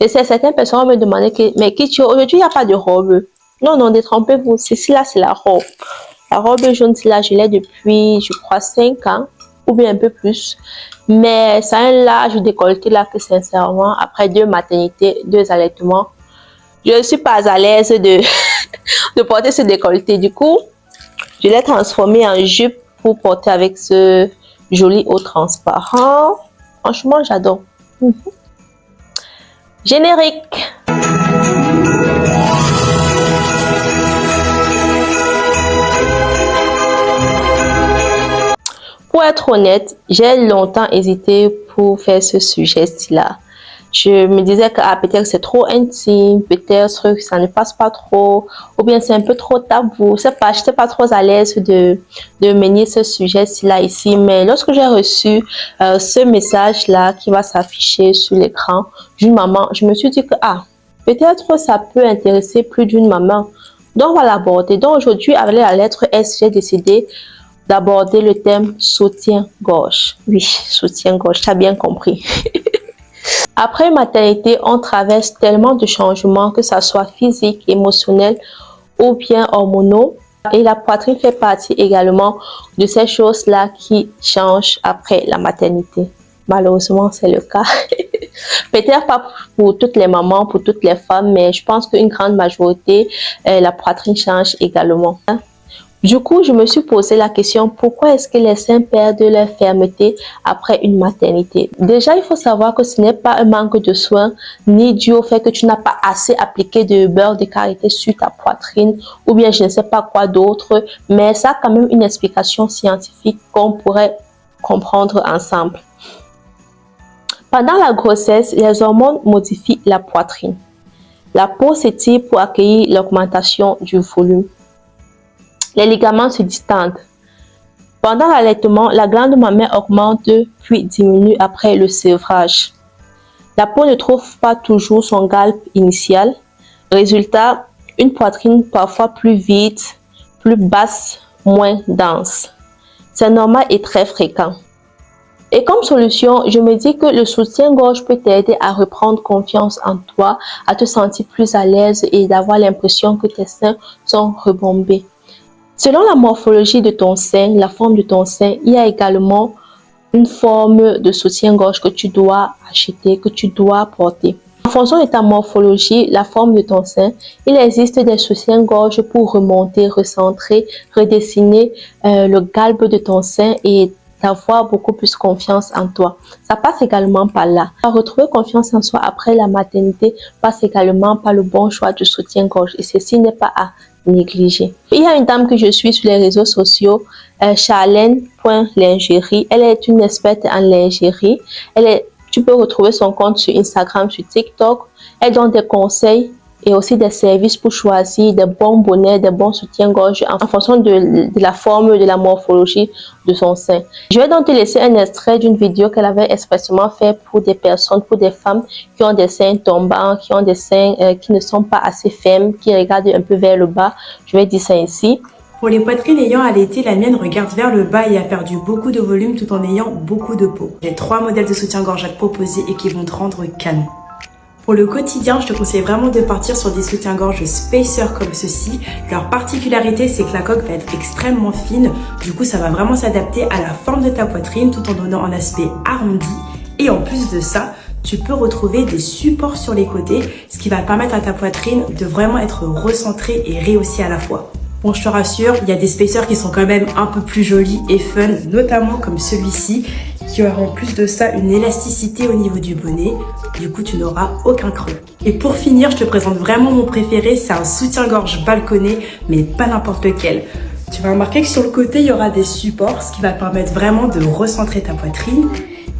Et certaines personnes me demandaient que, mais Kitty, aujourd'hui, il n'y a pas de robe. Non, non, détrompez-vous. Ceci là, c'est la robe. La robe jaune, là, je l'ai depuis, je crois, 5 ans ou bien un peu plus. Mais ça a un large décolleté là que sincèrement, après 2 maternités, 2 allaitements, je ne suis pas à l'aise de porter ce décolleté. Du coup, je l'ai transformé en jupe pour porter avec ce joli haut transparent. Franchement, j'adore. Générique. Pour être honnête, j'ai longtemps hésité pour faire ce sujet-là. Je me disais que peut-être c'est trop intime, peut-être que ça ne passe pas trop, ou bien c'est un peu trop tabou. Je sais pas, j'étais pas trop à l'aise de mener ce sujet-là ici. Mais lorsque j'ai reçu ce message-là qui va s'afficher sur l'écran d'une maman, je me suis dit que peut-être ça peut intéresser plus d'une maman. Donc on va l'aborder. Donc aujourd'hui, avec la lettre S, j'ai décidé d'aborder le thème soutien-gorge. Oui, soutien-gorge, tu as bien compris. Après maternité, on traverse tellement de changements, que ça soit physique, émotionnel ou bien hormonaux. Et la poitrine fait partie également de ces choses-là qui changent après la maternité. Malheureusement, c'est le cas. Peut-être pas pour toutes les mamans, pour toutes les femmes, mais je pense qu'une grande majorité, la poitrine change également. Du coup, je me suis posé la question, pourquoi est-ce que les seins perdent leur fermeté après une maternité? Déjà, il faut savoir que ce n'est pas un manque de soins, ni dû au fait que tu n'as pas assez appliqué de beurre de karité sur ta poitrine, ou bien je ne sais pas quoi d'autre, mais ça a quand même une explication scientifique qu'on pourrait comprendre ensemble. Pendant la grossesse, les hormones modifient la poitrine. La peau s'étire pour accueillir l'augmentation du volume. Les ligaments se distendent. Pendant l'allaitement, la glande mammaire augmente puis diminue après le sevrage. La peau ne trouve pas toujours son galbe initial. Résultat, une poitrine parfois plus vide, plus basse, moins dense. C'est normal et très fréquent. Et comme solution, je me dis que le soutien-gorge peut t'aider à reprendre confiance en toi, à te sentir plus à l'aise et d'avoir l'impression que tes seins sont rebombés. Selon la morphologie de ton sein, la forme de ton sein, il y a également une forme de soutien-gorge que tu dois acheter, que tu dois porter. En fonction de ta morphologie, la forme de ton sein, il existe des soutiens-gorge pour remonter, recentrer, redessiner le galbe de ton sein et d'avoir beaucoup plus confiance en toi. Ça passe également par là. Retrouver confiance en soi après la maternité passe également par le bon choix de soutien-gorge et ceci n'est pas à négliger. Il y a une dame que je suis sur les réseaux sociaux, Charlène.lingerie. Elle est une experte en lingerie. Tu peux retrouver son compte sur Instagram, sur TikTok. Elle donne des conseils et aussi des services pour choisir des bons bonnets, des bons soutiens-gorge en fonction de la forme, de la morphologie de son sein. Je vais donc te laisser un extrait d'une vidéo qu'elle avait expressément fait pour des personnes, pour des femmes qui ont des seins tombants, qui ont des seins qui ne sont pas assez fermes, qui regardent un peu vers le bas. Je vais dire ça ici. Pour les poitrines ayant allaité, la mienne regarde vers le bas et a perdu beaucoup de volume tout en ayant beaucoup de peau. J'ai 3 modèles de soutien-gorge à te proposer et qui vont te rendre canon. Pour le quotidien, je te conseille vraiment de partir sur des soutiens-gorge spacer comme ceci. Leur particularité, c'est que la coque va être extrêmement fine. Du coup, ça va vraiment s'adapter à la forme de ta poitrine tout en donnant un aspect arrondi. Et en plus de ça, tu peux retrouver des supports sur les côtés, ce qui va permettre à ta poitrine de vraiment être recentrée et rehaussée à la fois. Bon, je te rassure, il y a des spacers qui sont quand même un peu plus jolis et fun, notamment comme celui-ci, qui aura en plus de ça une élasticité au niveau du bonnet. Du coup, tu n'auras aucun creux. Et pour finir, je te présente vraiment mon préféré, c'est un soutien-gorge balconné, mais pas n'importe lequel. Tu vas remarquer que sur le côté, il y aura des supports, ce qui va permettre vraiment de recentrer ta poitrine.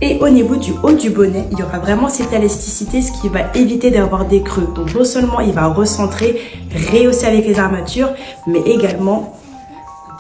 Et au niveau du haut du bonnet, il y aura vraiment cette élasticité, ce qui va éviter d'avoir des creux. Donc non seulement il va recentrer, rehausser avec les armatures, mais également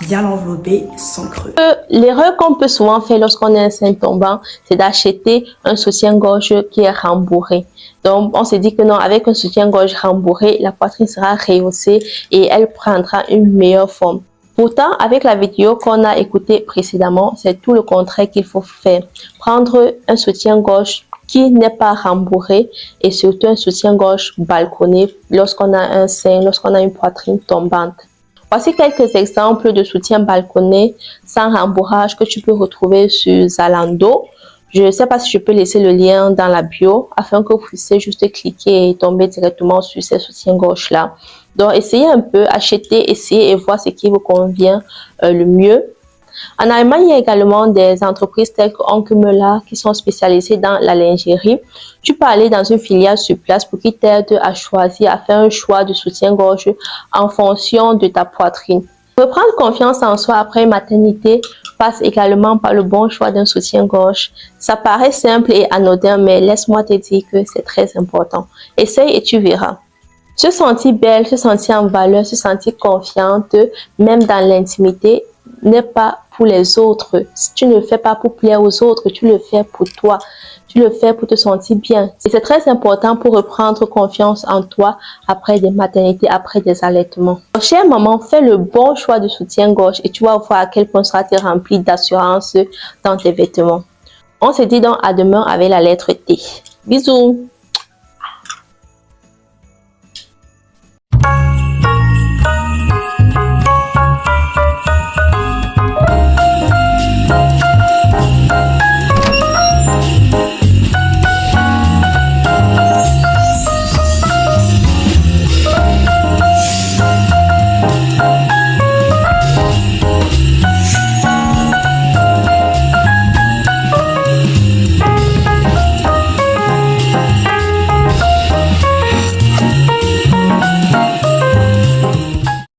bien l'envelopper sans creux. L'erreur qu'on peut souvent faire lorsqu'on a un sein tombant, c'est d'acheter un soutien-gorge qui est rembourré. Donc on se dit que non, avec un soutien-gorge rembourré, la poitrine sera rehaussée et elle prendra une meilleure forme. Pourtant, avec la vidéo qu'on a écoutée précédemment, c'est tout le contraire qu'il faut faire. Prendre un soutien-gorge qui n'est pas rembourré et surtout un soutien-gorge balconné lorsqu'on a un sein, lorsqu'on a une poitrine tombante. Voici quelques exemples de soutien balconné sans rembourrage que tu peux retrouver sur Zalando. Je ne sais pas si je peux laisser le lien dans la bio afin que vous puissiez juste cliquer et tomber directement sur ces soutiens-gorge-là. Donc, essayez un peu, achetez, essayez et voir ce qui vous convient le mieux. En Allemagne, il y a également des entreprises telles que Onke Müller qui sont spécialisées dans la lingerie. Tu peux aller dans une filiale sur place pour qu'ils t'aident à choisir, à faire un choix de soutien-gorge en fonction de ta poitrine. Reprendre confiance en soi après une maternité passe également par le bon choix d'un soutien-gorge. Ça paraît simple et anodin, mais laisse-moi te dire que c'est très important. Essaye et tu verras. Se sentir belle, se sentir en valeur, se sentir confiante, même dans l'intimité, n'est pas pour les autres. Si tu ne le fais pas pour plaire aux autres, tu le fais pour toi. Tu le fais pour te sentir bien. Et c'est très important pour reprendre confiance en toi après des maternités, après des allaitements. Chère maman, fais le bon choix de soutien-gorge et tu vas voir à quel point sera-t-il rempli d'assurance dans tes vêtements. On se dit donc à demain avec la lettre T. Bisous!